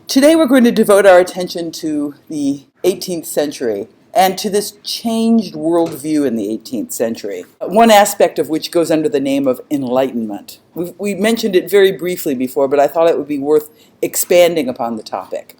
Today we're going to devote our attention to the 18th century and to this changed worldview in the 18th century, one aspect of which goes under the name of Enlightenment. We mentioned it very briefly before, but I thought it would be worth expanding upon the topic.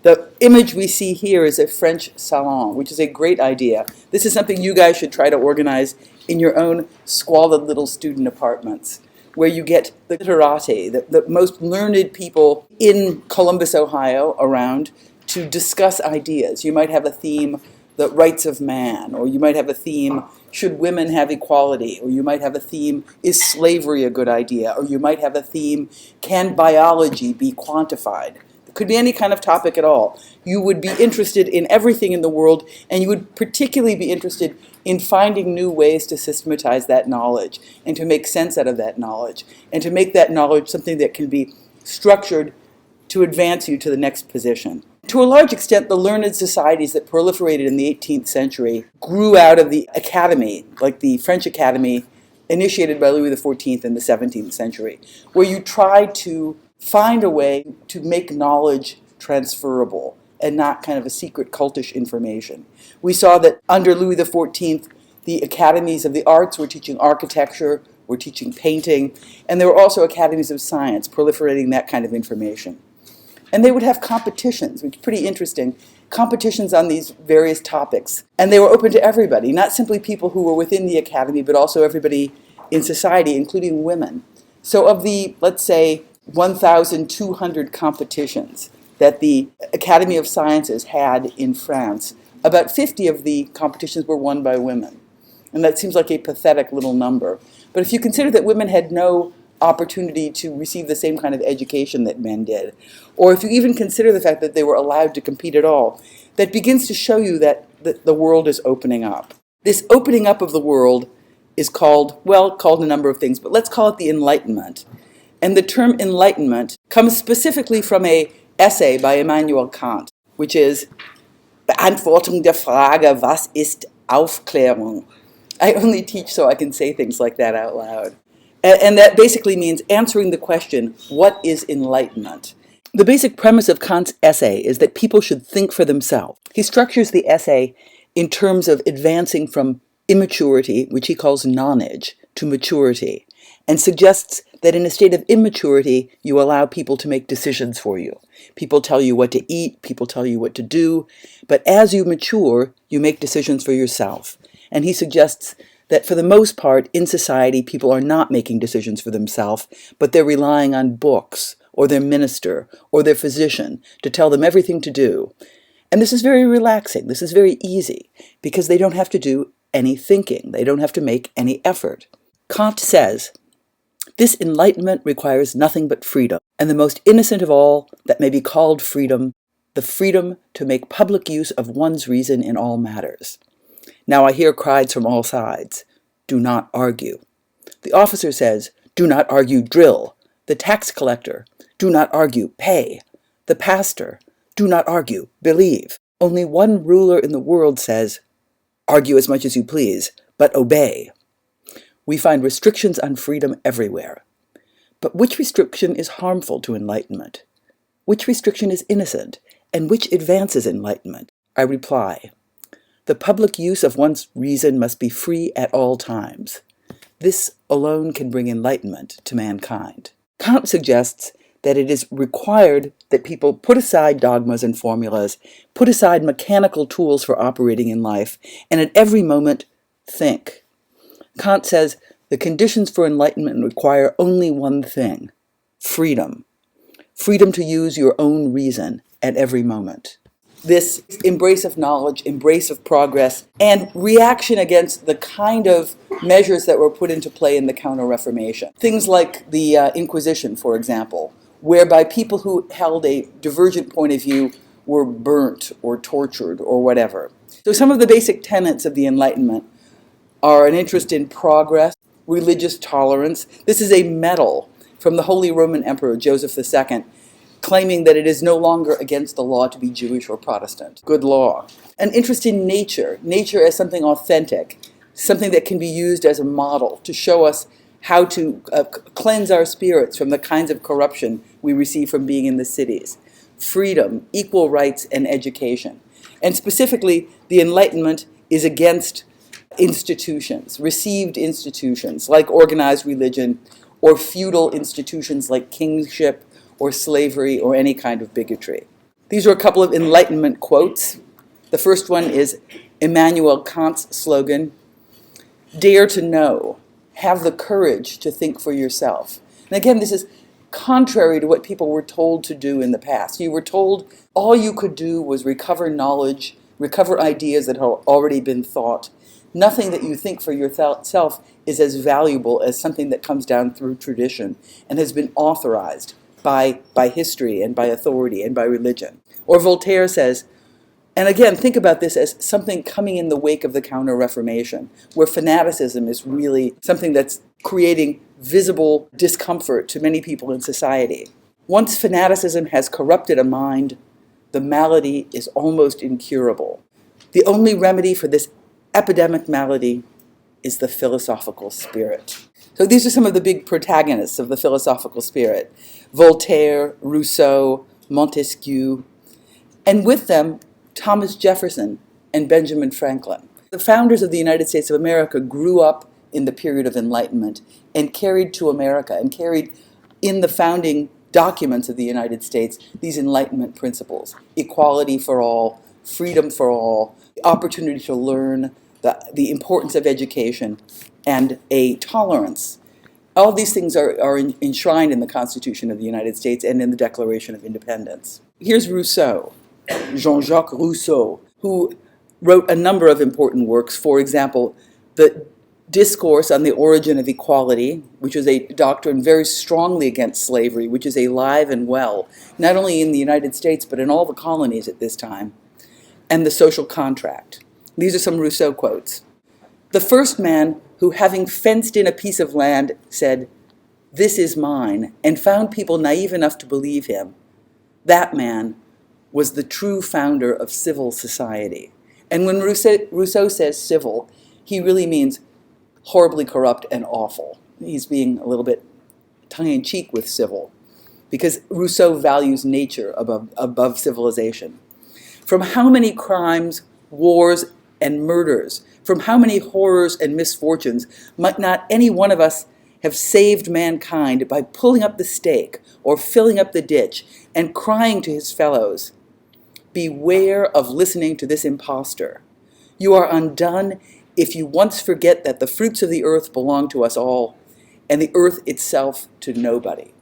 The image we see here is a French salon, which is a great idea. This is something you guys should try to organize in your own squalid little student apartments, where you get the literati, the most learned people in Columbus, Ohio, around to discuss ideas. You might have a theme, the rights of man, or you might have a theme, should women have equality, or you might have a theme, is slavery a good idea, or you might have a theme, can biology be quantified? It could be any kind of topic at all. You would be interested in everything in the world, and you would particularly be interested in finding new ways to systematize that knowledge and to make sense out of that knowledge and to make that knowledge something that can be structured to advance you to the next position. To a large extent, the learned societies that proliferated in the 18th century grew out of the academy, like the French Academy initiated by Louis XIV in the 17th century, where you tried to find a way to make knowledge transferable and not kind of a secret cultish information. We saw that under Louis XIV, the academies of the arts were teaching architecture, were teaching painting, and there were also academies of science proliferating that kind of information. And they would have competitions, which is pretty interesting, competitions on these various topics. And they were open to everybody, not simply people who were within the academy, but also everybody in society, including women. So of the, let's say, 1,200 competitions that the Academy of Sciences had in France, about 50 of the competitions were won by women. And that seems like a pathetic little number. But if you consider that women had no opportunity to receive the same kind of education that men did, or if you even consider the fact that they were allowed to compete at all, that begins to show you that the world is opening up. This opening up of the world is called a number of things, but let's call it the Enlightenment. And the term Enlightenment comes specifically from an essay by Immanuel Kant, which is Beantwortung der Frage, was ist Aufklärung? I only teach so I can say things like that out loud. And that basically means answering the question, what is enlightenment? The basic premise of Kant's essay is that people should think for themselves. He structures the essay in terms of advancing from immaturity, which he calls nonage, to maturity, and suggests that in a state of immaturity, you allow people to make decisions for you. People tell you what to eat, people tell you what to do, but as you mature, you make decisions for yourself. And he suggests that for the most part, in society, people are not making decisions for themselves, but they're relying on books, or their minister, or their physician to tell them everything to do. And this is very relaxing, this is very easy, because they don't have to do any thinking, they don't have to make any effort. Kant says, this enlightenment requires nothing but freedom, and the most innocent of all that may be called freedom, the freedom to make public use of one's reason in all matters. Now I hear cries from all sides, do not argue. The officer says, do not argue, drill. The tax collector, do not argue, pay. The pastor, do not argue, believe. Only one ruler in the world says, argue as much as you please, but obey. We find restrictions on freedom everywhere. But which restriction is harmful to enlightenment? Which restriction is innocent, and which advances enlightenment? I reply, the public use of one's reason must be free at all times. This alone can bring enlightenment to mankind. Kant suggests that it is required that people put aside dogmas and formulas, put aside mechanical tools for operating in life, and at every moment think. Kant says the conditions for enlightenment require only one thing, freedom. Freedom to use your own reason at every moment. This embrace of knowledge, embrace of progress, and reaction against the kind of measures that were put into play in the Counter-Reformation. Things like the Inquisition, for example, whereby people who held a divergent point of view were burnt or tortured or whatever. So some of the basic tenets of the Enlightenment are an interest in progress, religious tolerance. This is a medal from the Holy Roman Emperor Joseph II, claiming that it is no longer against the law to be Jewish or Protestant. Good law. An interest in nature, nature as something authentic, something that can be used as a model to show us how to cleanse our spirits from the kinds of corruption we receive from being in the cities. freedom, equal rights, and education. And specifically, the Enlightenment is against institutions, received institutions like organized religion or feudal institutions like kingship or slavery or any kind of bigotry. These are a couple of Enlightenment quotes. The first one is Immanuel Kant's slogan, "Dare to know, have the courage to think for yourself." And again, this is contrary to what people were told to do in the past. You were told all you could do was recover knowledge, recover ideas that had already been thought. Nothing that you think for yourself is as valuable as something that comes down through tradition and has been authorized by history and by authority and by religion. Or Voltaire says, and again, think about this as something coming in the wake of the Counter-Reformation, where fanaticism is really something that's creating visible discomfort to many people in society. Once fanaticism has corrupted a mind, the malady is almost incurable. The only remedy for this epidemic malady is the philosophical spirit. So these are some of the big protagonists of the philosophical spirit: Voltaire, Rousseau, Montesquieu, and with them, Thomas Jefferson and Benjamin Franklin. The founders of the United States of America grew up in the period of Enlightenment and carried to America and carried in the founding documents of the United States these Enlightenment principles: equality for all, freedom for all, the opportunity to learn, the importance of education, and a tolerance. All these things are enshrined in the Constitution of the United States and in the Declaration of Independence. Here's Rousseau, Jean-Jacques Rousseau, who wrote a number of important works. For example, the Discourse on the Origin of Equality, which is a doctrine very strongly against slavery, which is alive and well, not only in the United States, but in all the colonies at this time, and The Social Contract. These are some Rousseau quotes. "The first man who, having fenced in a piece of land, said, 'This is mine,' and found people naive enough to believe him, that man was the true founder of civil society." And when Rousseau says civil, he really means horribly corrupt and awful. He's being a little bit tongue-in-cheek with civil, because Rousseau values nature above civilization. From how many crimes, wars, and murders, from how many horrors and misfortunes might not any one of us have saved mankind by pulling up the stake or filling up the ditch and crying to his fellows, "Beware of listening to this impostor. You are undone if you once forget that the fruits of the earth belong to us all, and the earth itself to nobody."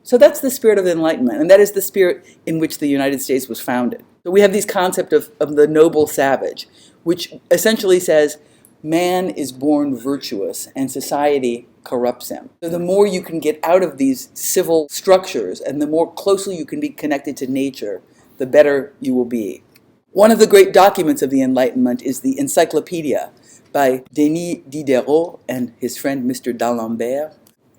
So that's the spirit of Enlightenment, and that is the spirit in which the United States was founded. So we have this concept of the noble savage, which essentially says man is born virtuous and society corrupts him. So the more you can get out of these civil structures and the more closely you can be connected to nature, the better you will be. One of the great documents of the Enlightenment is the Encyclopedia by Denis Diderot and his friend Mr. D'Alembert.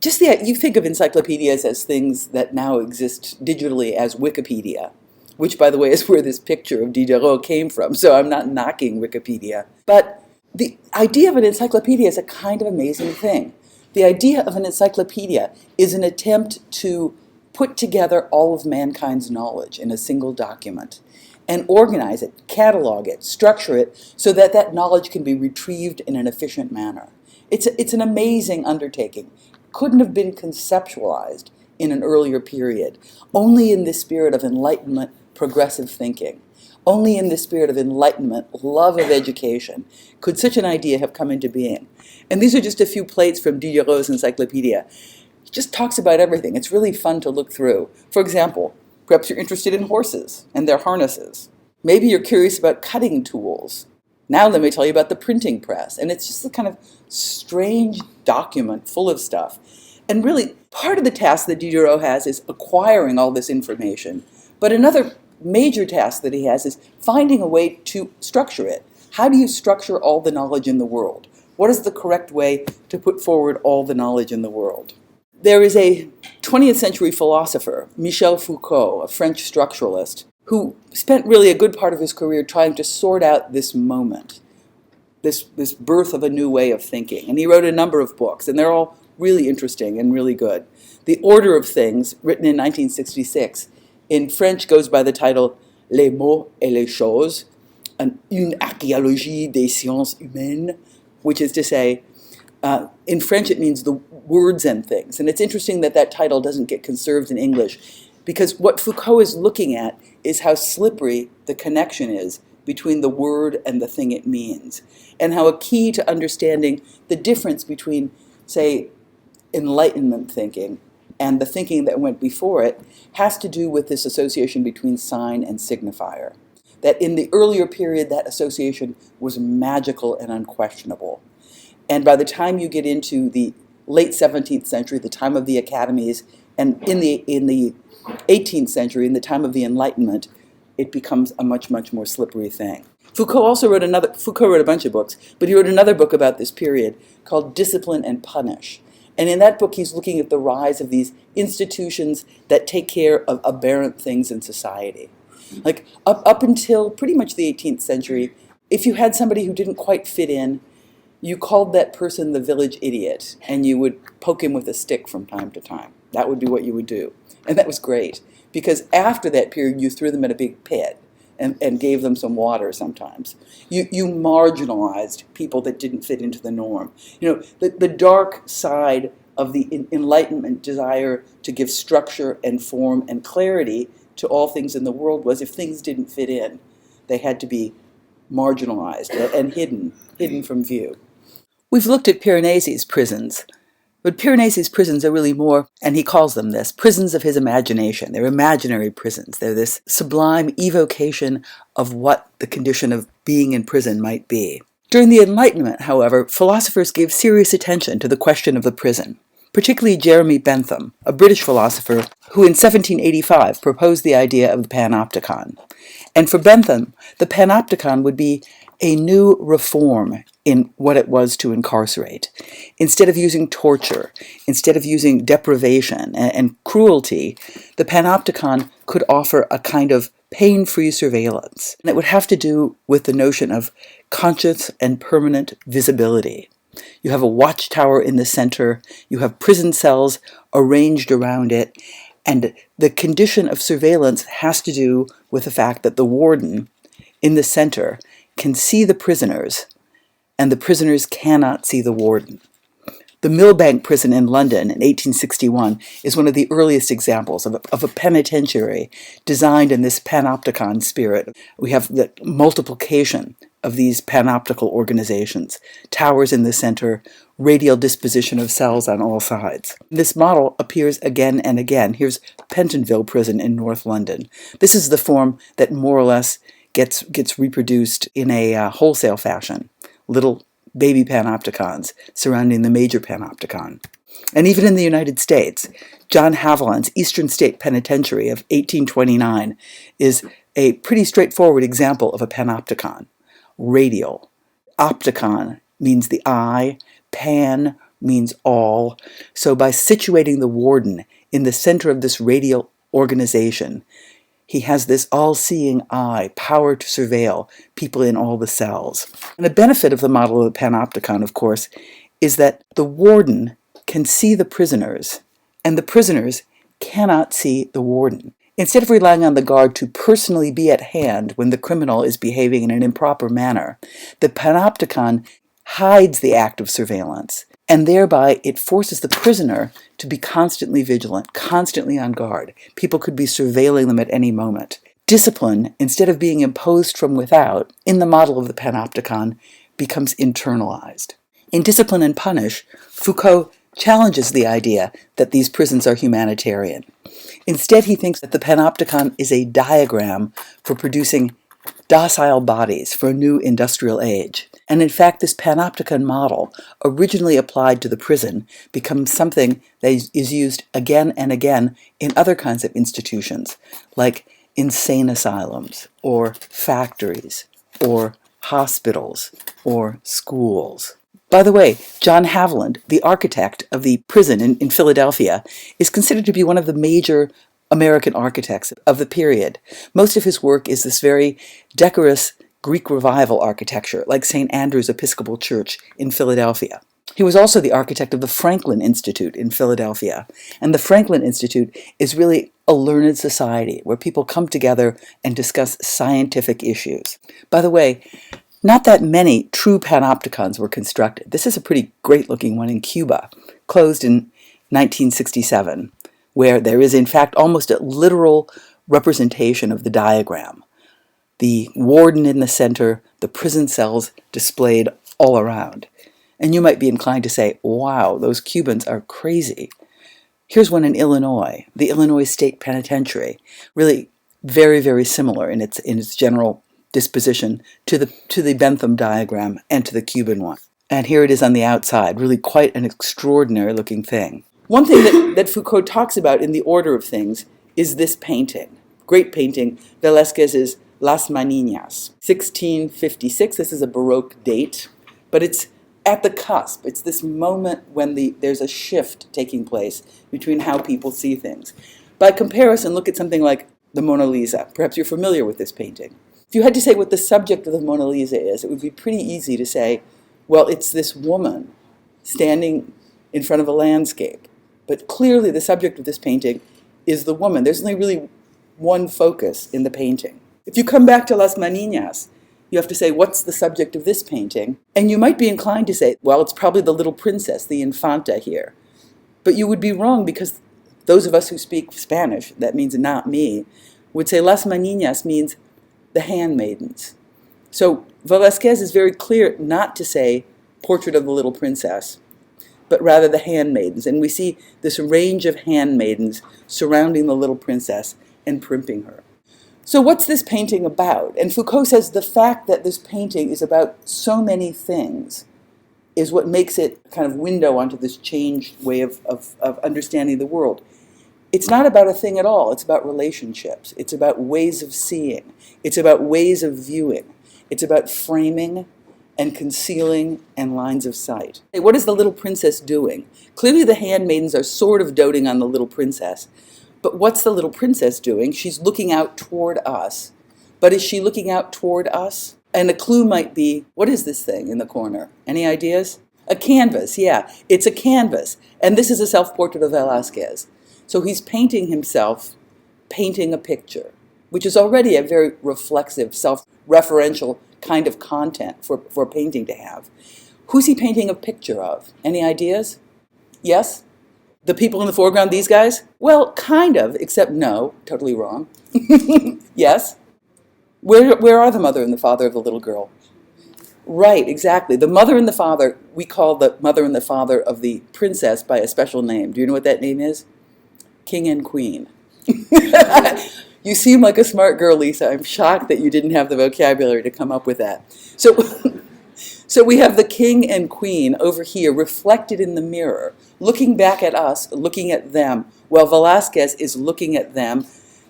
You think of encyclopedias as things that now exist digitally as Wikipedia, which, by the way, is where this picture of Diderot came from, so I'm not knocking Wikipedia. But the idea of an encyclopedia is a kind of amazing thing. The idea of an encyclopedia is an attempt to put together all of mankind's knowledge in a single document and organize it, catalog it, structure it, so that that knowledge can be retrieved in an efficient manner. It's an amazing undertaking. Couldn't have been conceptualized in an earlier period. Only in the spirit of Enlightenment, progressive thinking. Only in the spirit of Enlightenment, love of education, could such an idea have come into being. And these are just a few plates from Diderot's encyclopedia. It just talks about everything. It's really fun to look through. For example, perhaps you're interested in horses and their harnesses. Maybe you're curious about cutting tools. Now let me tell you about the printing press. And it's just a kind of strange document full of stuff. And really, part of the task that Diderot has is acquiring all this information. But another major task that he has is finding a way to structure it. How do you structure all the knowledge in the world? What is the correct way to put forward all the knowledge in the world? There is a 20th century philosopher, Michel Foucault, a French structuralist, who spent really a good part of his career trying to sort out this moment, this birth of a new way of thinking. And he wrote a number of books, and they're all really interesting and really good. The Order of Things, written in 1966, in French goes by the title Les mots et les choses, une archéologie des sciences humaines, which is to say, in French it means the words and things. And it's interesting that that title doesn't get conserved in English, because what Foucault is looking at is how slippery the connection is between the word and the thing it means, and how a key to understanding the difference between, say, Enlightenment thinking and the thinking that went before it has to do with this association between sign and signifier. That in the earlier period, that association was magical and unquestionable. And by the time you get into the late 17th century, the time of the academies, and in the 18th century, in the time of the Enlightenment, it becomes a much, much more slippery thing. Foucault wrote a bunch of books, but he wrote another book about this period called Discipline and Punish. And in that book, he's looking at the rise of these institutions that take care of aberrant things in society. Like up until pretty much the 18th century, if you had somebody who didn't quite fit in, you called that person the village idiot, and you would poke him with a stick from time to time. That would be what you would do. And that was great, because after that period, you threw them in a big pit and gave them some water sometimes. You marginalized people that didn't fit into the norm. The dark side of the Enlightenment desire to give structure and form and clarity to all things in the world was, if things didn't fit in, they had to be marginalized and hidden from view. We've looked at Piranesi's prisons, but Piranesi's prisons are really more, and he calls them this, prisons of his imagination. They're imaginary prisons. They're this sublime evocation of what the condition of being in prison might be. During the Enlightenment, however, philosophers gave serious attention to the question of the prison, particularly Jeremy Bentham, a British philosopher who in 1785 proposed the idea of the panopticon. And for Bentham, the panopticon would be a new reform in what it was to incarcerate. Instead of using torture, instead of using deprivation and cruelty, the panopticon could offer a kind of pain-free surveillance. And it would have to do with the notion of conscious and permanent visibility. You have a watchtower in the center, you have prison cells arranged around it, and the condition of surveillance has to do with the fact that the warden in the center can see the prisoners, and the prisoners cannot see the warden. The Millbank prison in London in 1861 is one of the earliest examples of a penitentiary designed in this panopticon spirit. We have the multiplication of these panoptical organizations, towers in the center, radial disposition of cells on all sides. This model appears again and again. Here's Pentonville Prison in North London. This is the form that more or less gets reproduced in a wholesale fashion. Little baby panopticons surrounding the major panopticon. And even in the United States, John Haviland's Eastern State Penitentiary of 1829 is a pretty straightforward example of a panopticon. Radial. Opticon means the eye. Pan means all. So by situating the warden in the center of this radial organization, he has this all-seeing eye, power to surveil people in all the cells. And the benefit of the model of the panopticon, of course, is that the warden can see the prisoners, and the prisoners cannot see the warden. Instead of relying on the guard to personally be at hand when the criminal is behaving in an improper manner, the panopticon hides the act of surveillance, and thereby it forces the prisoner to be constantly vigilant, constantly on guard. People could be surveilling them at any moment. Discipline, instead of being imposed from without, in the model of the panopticon, becomes internalized. In Discipline and Punish, Foucault challenges the idea that these prisons are humanitarian. Instead, he thinks that the panopticon is a diagram for producing docile bodies for a new industrial age. And in fact, this panopticon model, originally applied to the prison, becomes something that is used again and again in other kinds of institutions, like insane asylums, or factories, or hospitals, or schools. By the way, John Haviland, the architect of the prison in Philadelphia, is considered to be one of the major American architects of the period. Most of his work is this very decorous Greek Revival architecture, like St. Andrew's Episcopal Church in Philadelphia. He was also the architect of the Franklin Institute in Philadelphia. And the Franklin Institute is really a learned society where people come together and discuss scientific issues. By the way, not that many true panopticons were constructed. This is a pretty great-looking one in Cuba, closed in 1967, where there is, in fact, almost a literal representation of the diagram. The warden in the center, the prison cells displayed all around. And you might be inclined to say, wow, those Cubans are crazy. Here's one in Illinois, the Illinois State Penitentiary, really very, very similar in its general disposition to the Bentham diagram and to the Cuban one. And here it is on the outside, really quite an extraordinary looking thing. One thing that Foucault talks about in the order of things is this painting, great painting, Velázquez's Las Maniñas, 1656. This is a Baroque date, but it's at the cusp. It's this moment when there's a shift taking place between how people see things. By comparison, look at something like the Mona Lisa. Perhaps you're familiar with this painting. If you had to say what the subject of the Mona Lisa is, it would be pretty easy to say, well, it's this woman standing in front of a landscape. But clearly the subject of this painting is the woman. There's only really one focus in the painting. If you come back to Las Maniñas, you have to say, what's the subject of this painting? And you might be inclined to say, well, it's probably the little princess, the infanta here. But you would be wrong, because those of us who speak Spanish, that means not me, would say Las Maniñas means the handmaidens. So Velázquez is very clear not to say portrait of the little princess, but rather the handmaidens. And we see this range of handmaidens surrounding the little princess and primping her. So what's this painting about? And Foucault says the fact that this painting is about so many things is what makes it kind of window onto this changed way of understanding the world. It's not about a thing at all. It's about relationships. It's about ways of seeing. It's about ways of viewing. It's about framing and concealing and lines of sight. What is the little princess doing? Clearly the handmaidens are sort of doting on the little princess. But what's the little princess doing? She's looking out toward us. But is she looking out toward us? And a clue might be, what is this thing in the corner? Any ideas? A canvas, yeah. It's a canvas. And this is a self-portrait of Velázquez. So he's painting himself, painting a picture, which is already a very reflexive, self-referential kind of content for painting to have. Who's he painting a picture of? Any ideas? Yes? The people in the foreground, these guys? Well, kind of, except no, totally wrong. Yes? Where are the mother and the father of the little girl? Right, exactly. The mother and the father, we call the mother and the father of the princess by a special name. Do you know what that name is? King and Queen. You seem like a smart girl, Lisa. I'm shocked that you didn't have the vocabulary to come up with that. So we have the king and queen over here reflected in the mirror, looking back at us, looking at them, while Velázquez is looking at them.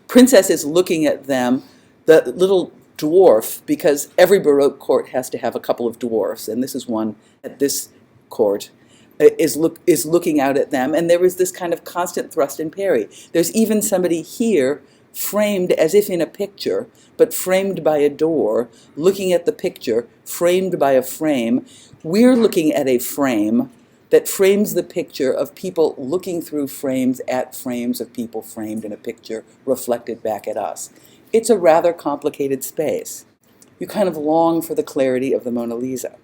Princess is looking at them. The little dwarf, because every Baroque court has to have a couple of dwarfs, and this is one at this court, is looking out at them. And there is this kind of constant thrust and parry. There's even somebody here framed as if in a picture, but framed by a door, looking at the picture, framed by a frame. We're looking at a frame that frames the picture of people looking through frames at frames of people framed in a picture reflected back at us. It's a rather complicated space. You kind of long for the clarity of the Mona Lisa.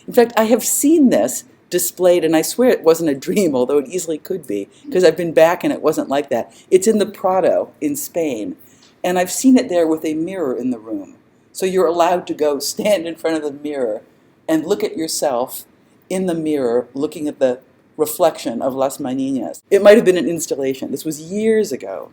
In fact, I have seen this displayed, and I swear it wasn't a dream, although it easily could be, because I've been back and it wasn't like that. It's in the Prado in Spain, and I've seen it there with a mirror in the room. So you're allowed to go stand in front of the mirror and look at yourself in the mirror, looking at the reflection of Las Maniñas. It might have been an installation. This was years ago,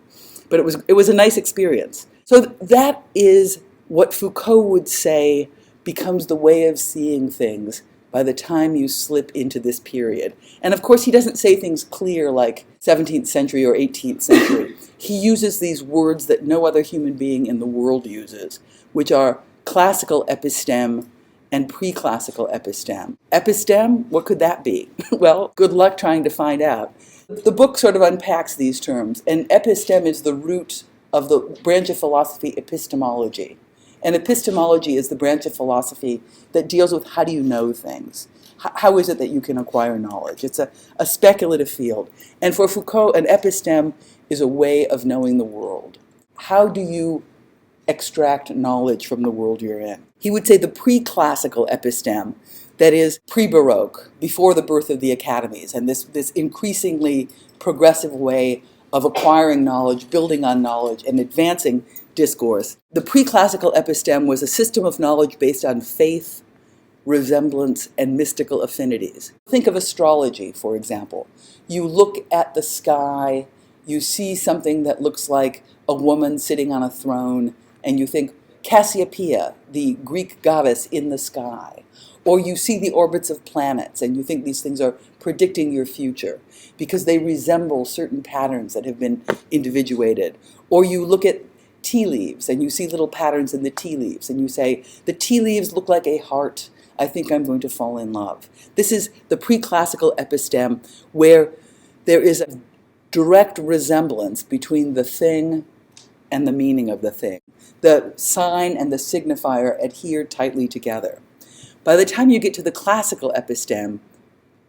but it was a nice experience. So that is what Foucault would say becomes the way of seeing things by the time you slip into this period. And of course, he doesn't say things clear like 17th century or 18th century. He uses these words that no other human being in the world uses, which are classical episteme and pre-classical episteme. Episteme, what could that be? Well, good luck trying to find out. The book sort of unpacks these terms, and episteme is the root of the branch of philosophy, epistemology. And epistemology is the branch of philosophy that deals with how do you know things? How is it that you can acquire knowledge? It's a speculative field. And for Foucault, an episteme is a way of knowing the world. How do you extract knowledge from the world you're in? He would say the pre-classical episteme, that is pre-Baroque, before the birth of the academies, and this increasingly progressive way of acquiring knowledge, building on knowledge, and advancing discourse. The pre-classical episteme was a system of knowledge based on faith, resemblance, and mystical affinities. Think of astrology, for example. You look at the sky, you see something that looks like a woman sitting on a throne, and you think, Cassiopeia, the Greek goddess in the sky. Or you see the orbits of planets, and you think these things are predicting your future because they resemble certain patterns that have been individuated. Or you look at tea leaves, and you see little patterns in the tea leaves, and you say, the tea leaves look like a heart. I think I'm going to fall in love. This is the pre-classical episteme, where there is a direct resemblance between the thing and the meaning of the thing. The sign and the signifier adhere tightly together. By the time you get to the classical episteme,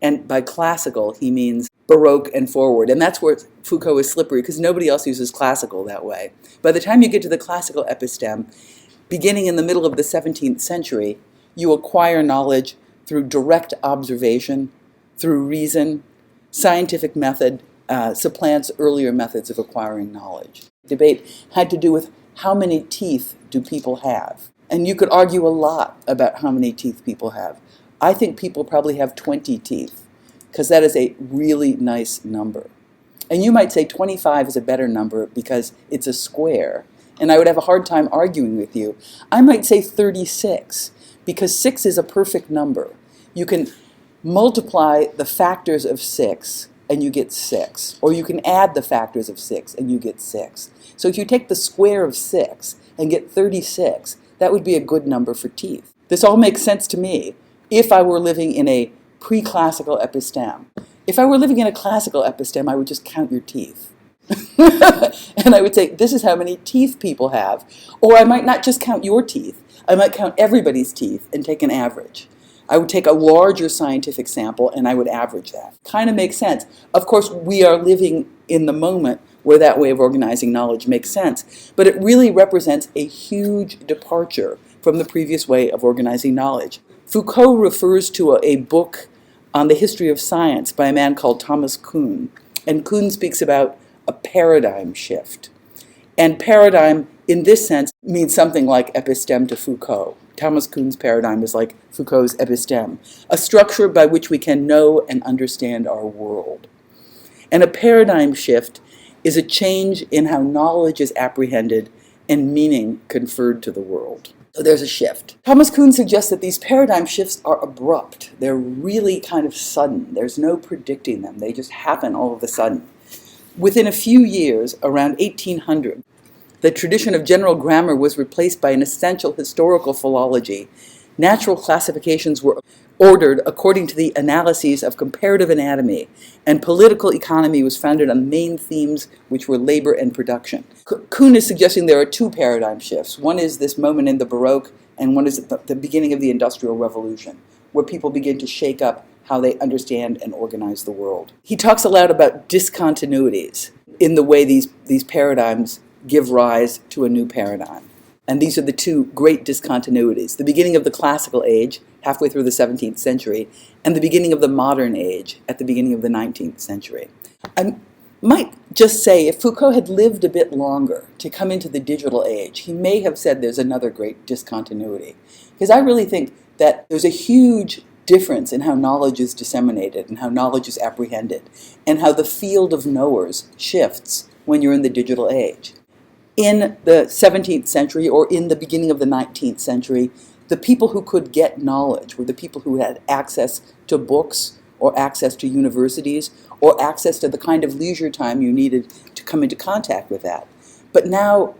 and by classical he means Baroque and forward, and that's where Foucault is slippery because nobody else uses classical that way. By the time you get to the classical episteme, beginning in the middle of the 17th century, you acquire knowledge through direct observation, through reason. Scientific method supplants earlier methods of acquiring knowledge. Debate had to do with how many teeth do people have. And you could argue a lot about how many teeth people have. I think people probably have 20 teeth, because that is a really nice number. And you might say 25 is a better number because it's a square, and I would have a hard time arguing with you. I might say 36, because 6 is a perfect number. You can multiply the factors of 6, and you get 6. Or you can add the factors of 6, and you get 6. So if you take the square of 6 and get 36, that would be a good number for teeth. This all makes sense to me if I were living in a pre-classical episteme. If I were living in a classical episteme, I would just count your teeth. And I would say, this is how many teeth people have. Or I might not just count your teeth. I might count everybody's teeth and take an average. I would take a larger scientific sample and I would average that. Kind of makes sense. Of course, we are living in the moment where that way of organizing knowledge makes sense. But it really represents a huge departure from the previous way of organizing knowledge. Foucault refers to a book on the history of science by a man called Thomas Kuhn. And Kuhn speaks about a paradigm shift. And paradigm, in this sense, means something like episteme to Foucault. Thomas Kuhn's paradigm is like Foucault's episteme, a structure by which we can know and understand our world. And a paradigm shift is a change in how knowledge is apprehended and meaning conferred to the world. So there's a shift. Thomas Kuhn suggests that these paradigm shifts are abrupt. They're really kind of sudden. There's no predicting them. They just happen all of a sudden. Within a few years, around 1800, the tradition of general grammar was replaced by an essential historical philology. Natural classifications were ordered according to the analyses of comparative anatomy, and political economy was founded on main themes which were labor and production. Kuhn is suggesting there are two paradigm shifts. One is this moment in the Baroque, and one is at the beginning of the Industrial Revolution, where people begin to shake up how they understand and organize the world. He talks a lot about discontinuities in the way these paradigms give rise to a new paradigm. And these are the two great discontinuities: the beginning of the classical age, halfway through the 17th century, and the beginning of the modern age at the beginning of the 19th century. I might just say, if Foucault had lived a bit longer to come into the digital age, he may have said there's another great discontinuity. Because I really think that there's a huge difference in how knowledge is disseminated and how knowledge is apprehended, and how the field of knowers shifts when you're in the digital age. In the 17th century, or in the beginning of the 19th century, the people who could get knowledge were the people who had access to books, or access to universities, or access to the kind of leisure time you needed to come into contact with that. But now,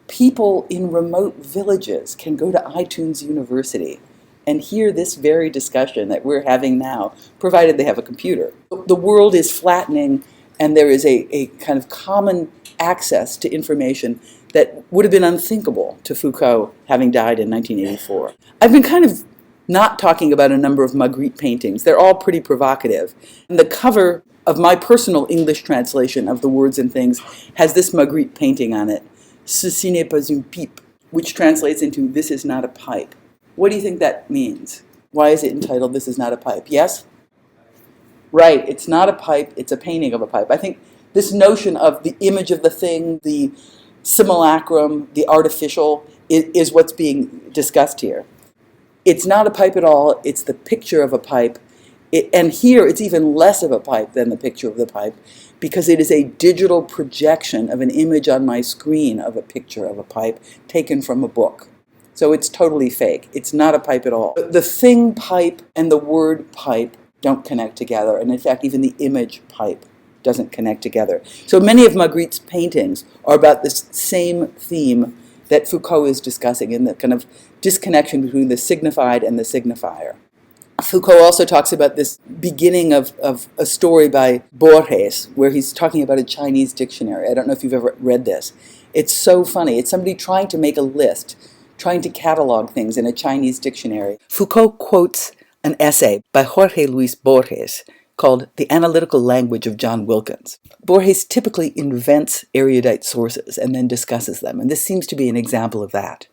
people in remote villages can go to iTunes University and hear this very discussion that we're having now, provided they have a computer. The world is flattening, and there is a kind of common access to information that would have been unthinkable to Foucault, having died in 1984. I've been kind of not talking about a number of Magritte paintings. They're all pretty provocative. And the cover of my personal English translation of The Words and Things has this Magritte painting on it, Ceci n'est pas une pipe, which translates into This is not a pipe. What do you think that means? Why is it entitled This is not a pipe? Yes? Right, it's not a pipe, it's a painting of a pipe. I think this notion of the image of the thing, the simulacrum, the artificial, is what's being discussed here. It's not a pipe at all, it's the picture of a pipe. And here it's even less of a pipe than the picture of the pipe, because it is a digital projection of an image on my screen of a picture of a pipe taken from a book. So it's totally fake. It's not a pipe at all. The thing pipe and the word pipe don't connect together, and in fact even the image pipe doesn't connect together. So many of Magritte's paintings are about this same theme that Foucault is discussing, in the kind of disconnection between the signified and the signifier. Foucault also talks about this beginning of a story by Borges, where he's talking about a Chinese dictionary. I don't know if you've ever read this. It's so funny. It's somebody trying to make a list, trying to catalog things in a Chinese dictionary. Foucault quotes an essay by Jorge Luis Borges called The Analytical Language of John Wilkins. Borges typically invents erudite sources and then discusses them, and this seems to be an example of that.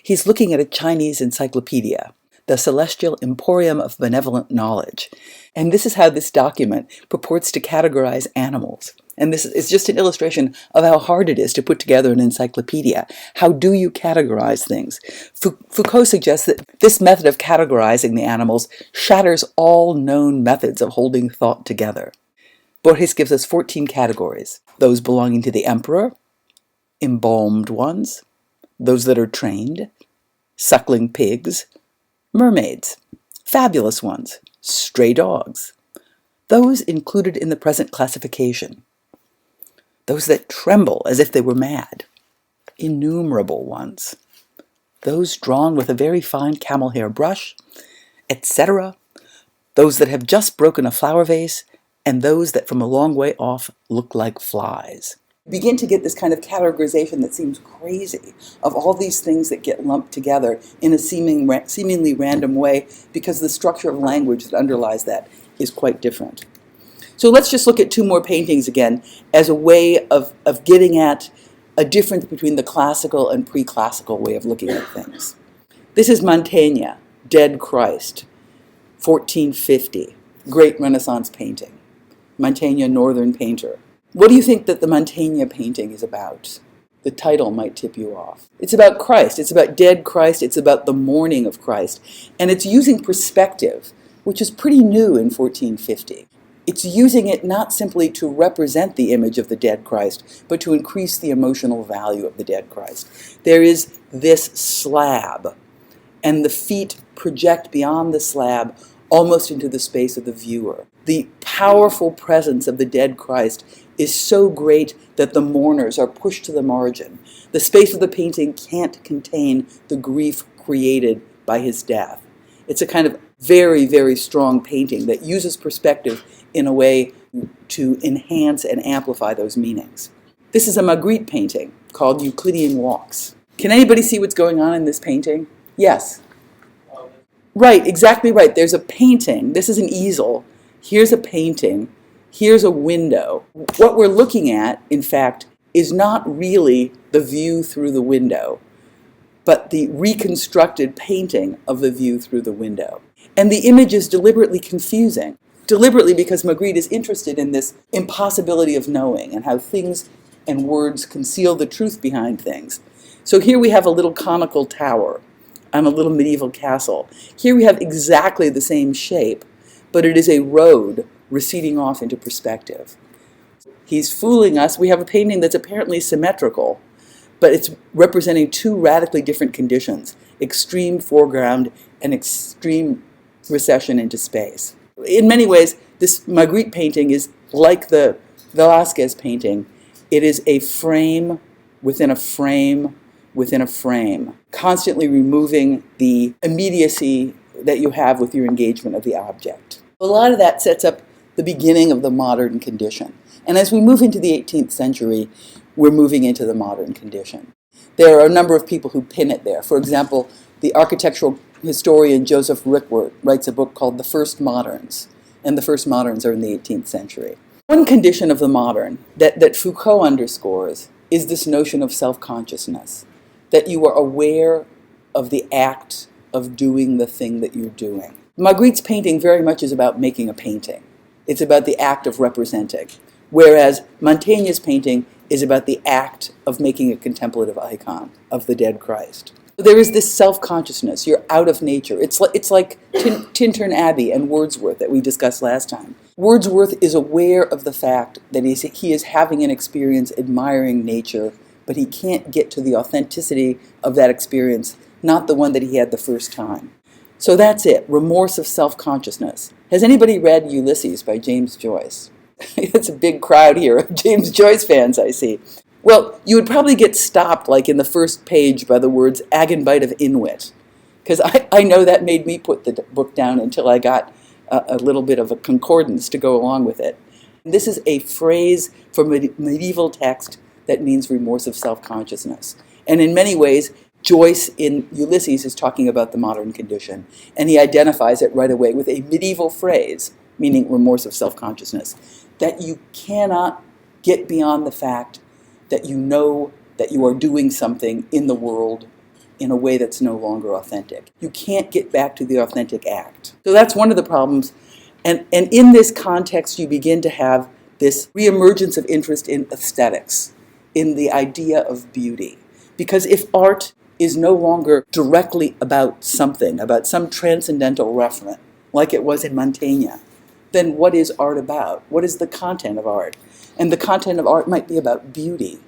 He's looking at a Chinese encyclopedia, the Celestial Emporium of Benevolent Knowledge, and this is how this document purports to categorize animals. And this is just an illustration of how hard it is to put together an encyclopedia. How do you categorize things? Foucault suggests that this method of categorizing the animals shatters all known methods of holding thought together. Borges gives us 14 categories: those belonging to the emperor, embalmed ones, those that are trained, suckling pigs, mermaids, fabulous ones, stray dogs, those included in the present classification, those that tremble as if they were mad, innumerable ones, those drawn with a very fine camel hair brush, etc., those that have just broken a flower vase, and those that from a long way off look like flies. You begin to get this kind of categorization that seems crazy, of all these things that get lumped together in a seemingly random way, because the structure of language that underlies that is quite different. So let's just look at two more paintings again as a way of getting at a difference between the classical and pre-classical way of looking at things. This is Mantegna, Dead Christ, 1450, great Renaissance painting. Mantegna, Northern painter. What do you think that the Mantegna painting is about? The title might tip you off. It's about Christ. It's about dead Christ. It's about the mourning of Christ. And it's using perspective, which is pretty new in 1450. It's using it not simply to represent the image of the dead Christ, but to increase the emotional value of the dead Christ. There is this slab, and the feet project beyond the slab almost into the space of the viewer. The powerful presence of the dead Christ is so great that the mourners are pushed to the margin. The space of the painting can't contain the grief created by his death. It's a kind of very, very strong painting that uses perspective in a way to enhance and amplify those meanings. This is a Magritte painting called Euclidean Walks. Can anybody see what's going on in this painting? Yes. Right, exactly right. There's a painting. This is an easel. Here's a painting. Here's a window. What we're looking at, in fact, is not really the view through the window, but the reconstructed painting of the view through the window. And the image is deliberately confusing. Deliberately, because Magritte is interested in this impossibility of knowing and how things and words conceal the truth behind things. So here we have a little conical tower and a little medieval castle. Here we have exactly the same shape, but it is a road receding off into perspective. He's fooling us. We have a painting that's apparently symmetrical, but it's representing two radically different conditions: extreme foreground and extreme recession into space. In many ways, this Magritte painting is like the Velázquez painting. It is a frame within a frame within a frame, constantly removing the immediacy that you have with your engagement of the object. A lot of that sets up the beginning of the modern condition. And as we move into the 18th century, we're moving into the modern condition. There are a number of people who pin it there. For example, the architectural historian Joseph Rickwert writes a book called The First Moderns, and the first moderns are in the 18th century. One condition of the modern that Foucault underscores is this notion of self-consciousness, that you are aware of the act of doing the thing that you're doing. Magritte's painting very much is about making a painting. It's about the act of representing, whereas Mantegna's painting is about the act of making a contemplative icon of the dead Christ. There is this self-consciousness. You're out of nature. It's like Tintern Abbey and Wordsworth that we discussed last time. Wordsworth is aware of the fact that he is having an experience admiring nature, but he can't get to the authenticity of that experience, not the one that he had the first time. So that's it, remorse of self-consciousness. Has anybody read Ulysses by James Joyce? It's a big crowd here of James Joyce fans, I see. Well, you would probably get stopped like in the first page by the words Agenbite of Inwit, because I know that made me put the book down until I got a little bit of a concordance to go along with it. This is a phrase from a medieval text that means remorse of self-consciousness. And in many ways, Joyce in Ulysses is talking about the modern condition, and he identifies it right away with a medieval phrase, meaning remorse of self-consciousness, that you cannot get beyond the fact that you know that you are doing something in the world in a way that's no longer authentic. You can't get back to the authentic act. So that's one of the problems. And in this context, you begin to have this reemergence of interest in aesthetics, in the idea of beauty. Because if art is no longer directly about something, about some transcendental referent, like it was in Mantegna, then what is art about? What is the content of art? And the content of art might be about beauty.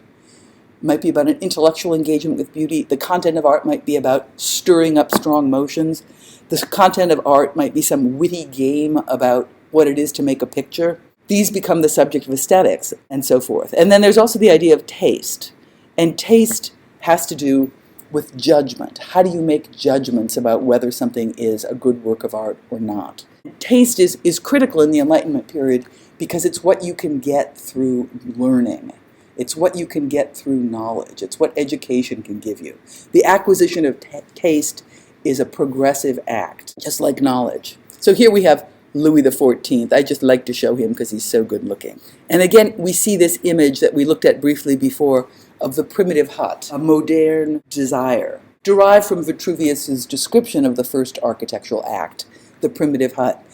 It might be about an intellectual engagement with beauty. The content of art might be about stirring up strong motions. The content of art might be some witty game about what it is to make a picture. These become the subject of aesthetics and so forth. And then there's also the idea of taste. And taste has to do with judgment. How do you make judgments about whether something is a good work of art or not? Taste is critical in the Enlightenment period because it's what you can get through learning. It's what you can get through knowledge. It's what education can give you. The acquisition of taste is a progressive act, just like knowledge. So here we have Louis XIV. I just like to show him because he's so good looking. And again, we see this image that we looked at briefly before of the primitive hut, a modern desire, derived from Vitruvius's description of the first architectural act, the primitive hut.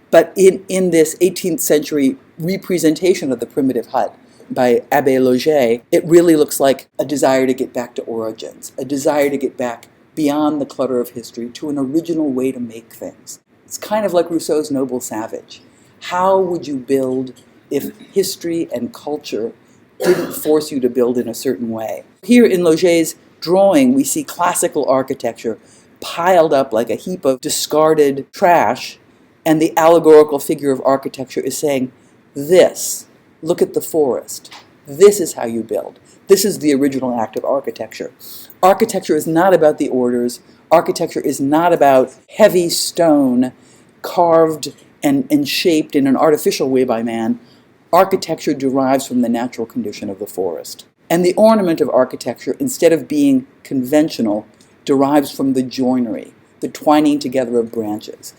But in this 18th century representation of the primitive hut by Abbé Loger, it really looks like a desire to get back to origins, a desire to get back beyond the clutter of history to an original way to make things. It's kind of like Rousseau's Noble Savage. How would you build if history and culture didn't force you to build in a certain way? Here in Loger's drawing, we see classical architecture piled up like a heap of discarded trash, and the allegorical figure of architecture is saying, this, look at the forest. This is how you build. This is the original act of architecture. Architecture is not about the orders. Architecture is not about heavy stone carved and shaped in an artificial way by man. Architecture derives from the natural condition of the forest. And the ornament of architecture, instead of being conventional, derives from the joinery, the twining together of branches.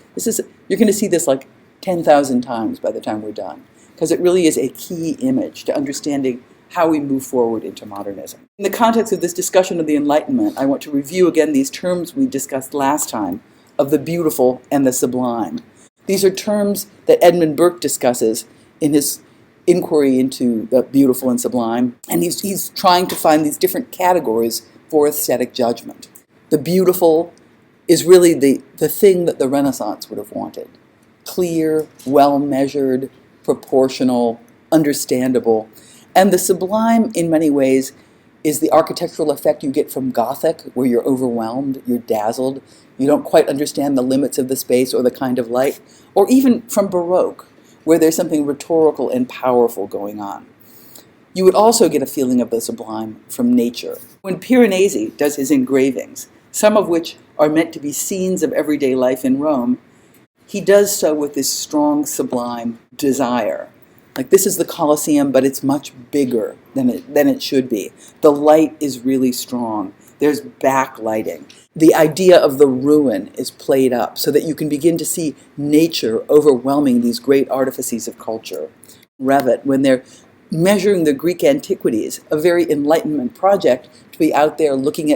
You're going to see this like 10,000 times by the time we're done, because it really is a key image to understanding how we move forward into modernism. In the context of this discussion of the Enlightenment, I want to review again these terms we discussed last time of the beautiful and the sublime. These are terms that Edmund Burke discusses in his inquiry into the beautiful and sublime, and he's trying to find these different categories for aesthetic judgment. The beautiful is really the thing that the Renaissance would have wanted. Clear, well-measured, proportional, understandable. And the sublime, in many ways, is the architectural effect you get from Gothic, where you're overwhelmed, you're dazzled, you don't quite understand the limits of the space or the kind of light, or even from Baroque, where there's something rhetorical and powerful going on. You would also get a feeling of the sublime from nature. When Piranesi does his engravings, some of which are meant to be scenes of everyday life in Rome, he does so with this strong, sublime desire. Like this is the Colosseum, but it's much bigger than it should be. The light is really strong. There's backlighting. The idea of the ruin is played up so that you can begin to see nature overwhelming these great artifices of culture. Revit, when they're measuring the Greek antiquities, a very Enlightenment project to be out there looking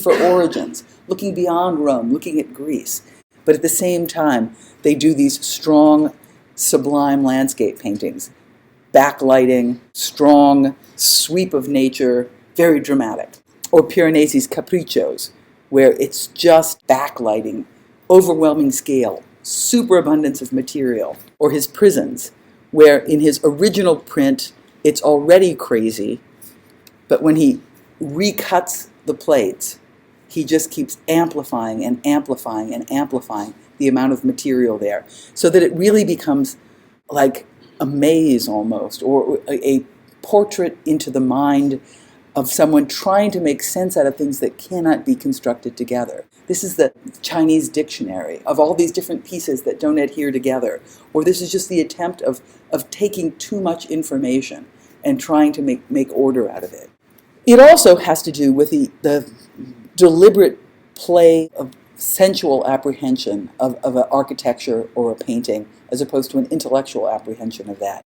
for origins, looking beyond Rome, looking at Greece. But at the same time, they do these strong, sublime landscape paintings, backlighting, strong sweep of nature, very dramatic. Or Piranesi's Capriccios, where it's just backlighting, overwhelming scale, superabundance of material. Or his prisons, where in his original print, it's already crazy, but when he recuts the plates, he just keeps amplifying and amplifying and amplifying the amount of material there, so that it really becomes like a maze almost, or a portrait into the mind of someone trying to make sense out of things that cannot be constructed together. This is the Chinese dictionary of all these different pieces that don't adhere together. Or this is just the attempt of taking too much information and trying to make order out of it. It also has to do with the deliberate play of sensual apprehension of an architecture or a painting, as opposed to an intellectual apprehension of that.